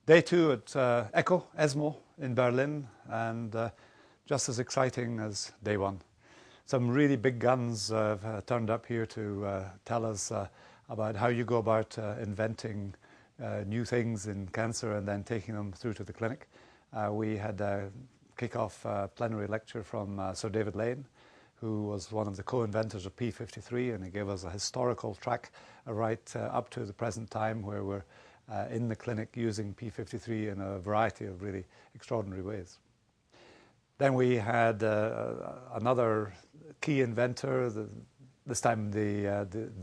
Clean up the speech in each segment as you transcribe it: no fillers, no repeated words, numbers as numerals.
Day 2 at ECCO, ESMO in Berlin, and just as exciting as day 1. Some really big guns have turned up here to tell us about how you go about inventing new things in cancer and then taking them through to the clinic. We had a kick-off plenary lecture from Sir David Lane, who was one of the co-inventors of P53, and he gave us a historical track right up to the present time where we're in the clinic using P53 in a variety of really extraordinary ways. Then we had another key inventor, this time the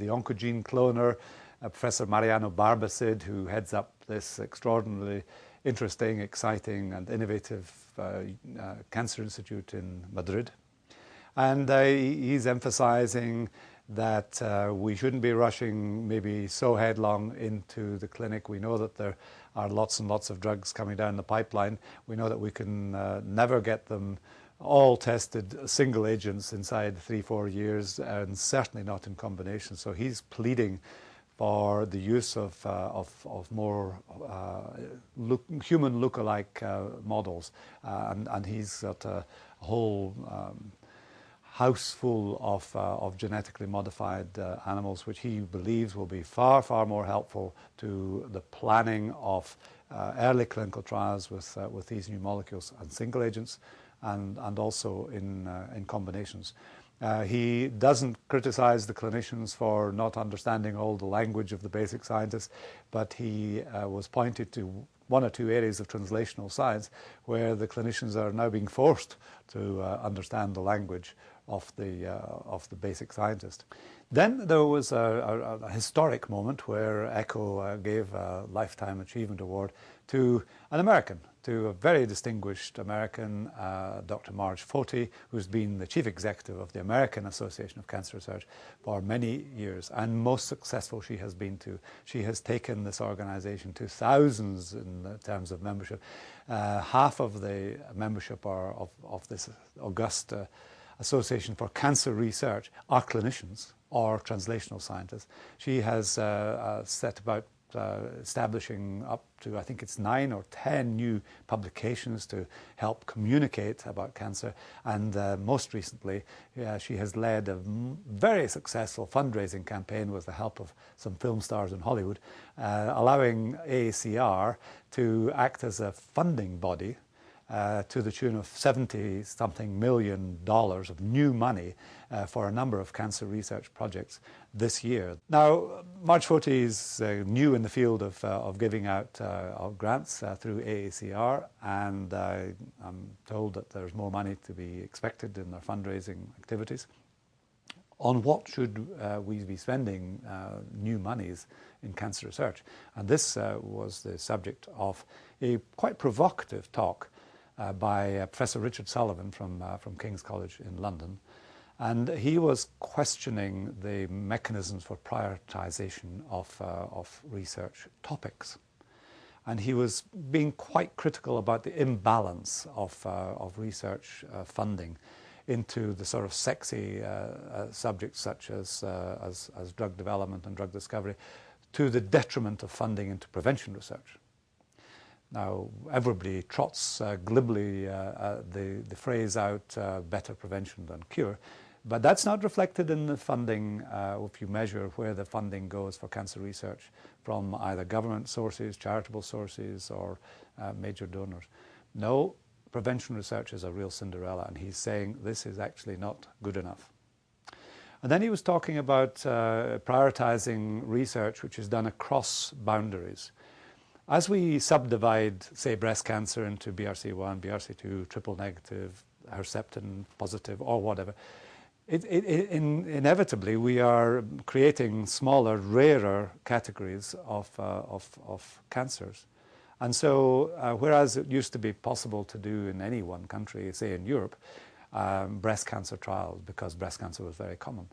oncogene cloner, Professor Mariano Barbacid, who heads up this extraordinarily interesting, exciting and innovative cancer institute in Madrid. And he's emphasizing that we shouldn't be rushing maybe so headlong into the clinic. We know that there are lots and lots of drugs coming down the pipeline. We know that we can never get them all tested single agents inside 3-4 years, and certainly not in combination. So he's pleading for the use of more human look-alike models, and he's got a whole house full of genetically modified animals, which he believes will be far, far more helpful to the planning of early clinical trials with these new molecules and single agents, and also in combinations. He doesn't criticize the clinicians for not understanding all the language of the basic scientists, but he was pointed to 1 or 2 areas of translational science where the clinicians are now being forced to understand the language of the basic scientist. Then there was a historic moment where ECCO gave a Lifetime Achievement Award to an American, to a very distinguished American, Dr. Marge Foti, who's been the chief executive of the American Association of Cancer Research for many years, and most successful she has been too. She has taken this organization to thousands in terms of membership. Half of the membership of this august Association for Cancer Research are clinicians or translational scientists. She has set about establishing up to, I think it's 9 or 10 new publications to help communicate about cancer, and most recently she has led a very successful fundraising campaign with the help of some film stars in Hollywood, allowing AACR to act as a funding body to the tune of $70-something million of new money for a number of cancer research projects this year. Now, Marge Foti is new in the field of giving out grants through AACR, and I'm told that there's more money to be expected in their fundraising activities. On what should we be spending new monies in cancer research? And this was the subject of a quite provocative talk by Professor Richard Sullivan from King's College in London. And he was questioning the mechanisms for prioritization of research topics. And he was being quite critical about the imbalance of research funding into the sort of sexy subjects such as drug development and drug discovery, to the detriment of funding into prevention research. Now, everybody trots glibly the phrase out, better prevention than cure, but that's not reflected in the funding if you measure where the funding goes for cancer research from either government sources, charitable sources, or major donors. No, prevention research is a real Cinderella, and he's saying this is actually not good enough. And then he was talking about prioritizing research which is done across boundaries. As we subdivide, say, breast cancer into BRCA1, BRCA2, triple negative, Herceptin positive, or whatever, inevitably we are creating smaller, rarer categories of cancers. And so, whereas it used to be possible to do in any one country, say in Europe, breast cancer trials, because breast cancer was very common,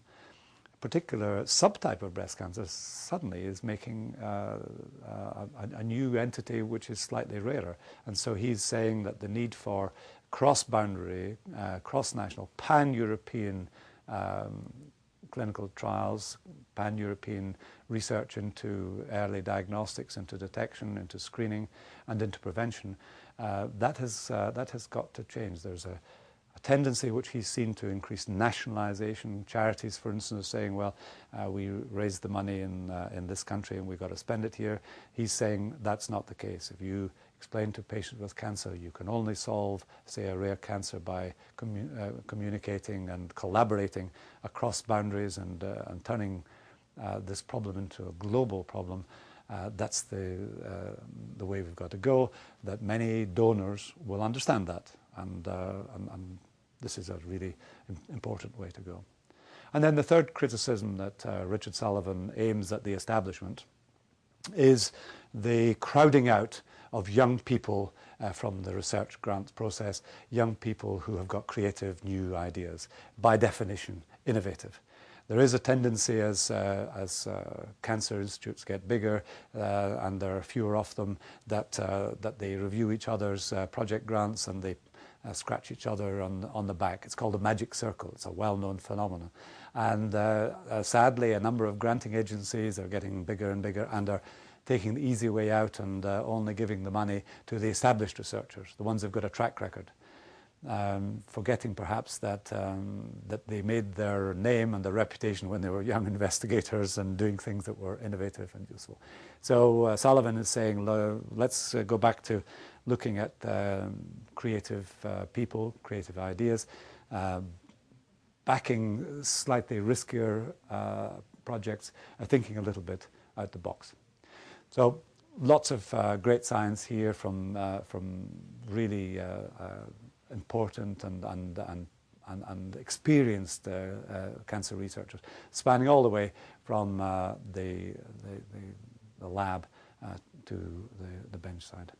particular subtype of breast cancer suddenly is making a new entity which is slightly rarer. And so he's saying that the need for cross-boundary, cross-national, pan-European clinical trials, pan-European research into early diagnostics, into detection, into screening, and into prevention, that has got to change. There's a tendency which he's seen to increase nationalisation. Charities, for instance, are saying, well, we raised the money in this country and we've got to spend it here. He's saying that's not the case. If you explain to patients with cancer, you can only solve, say, a rare cancer by communicating and collaborating across boundaries and turning this problem into a global problem. That's the way we've got to go, that many donors will understand that. And this is a really important way to go. And then the third criticism that Richard Sullivan aims at the establishment is the crowding out of young people from the research grants process, young people who have got creative new ideas, by definition innovative. There is a tendency as cancer institutes get bigger and there are fewer of them that they review each other's project grants and they scratch each other on the back. It's called a magic circle. It's a well-known phenomenon. And sadly, a number of granting agencies are getting bigger and bigger and are taking the easy way out and only giving the money to the established researchers, the ones who've got a track record. Forgetting perhaps that they made their name and their reputation when they were young investigators and doing things that were innovative and useful. So Sullivan is saying, let's go back to looking at creative people, creative ideas, backing slightly riskier projects, thinking a little bit out the box. So lots of great science here from really important and experienced cancer researchers, spanning all the way from the lab to the bench side.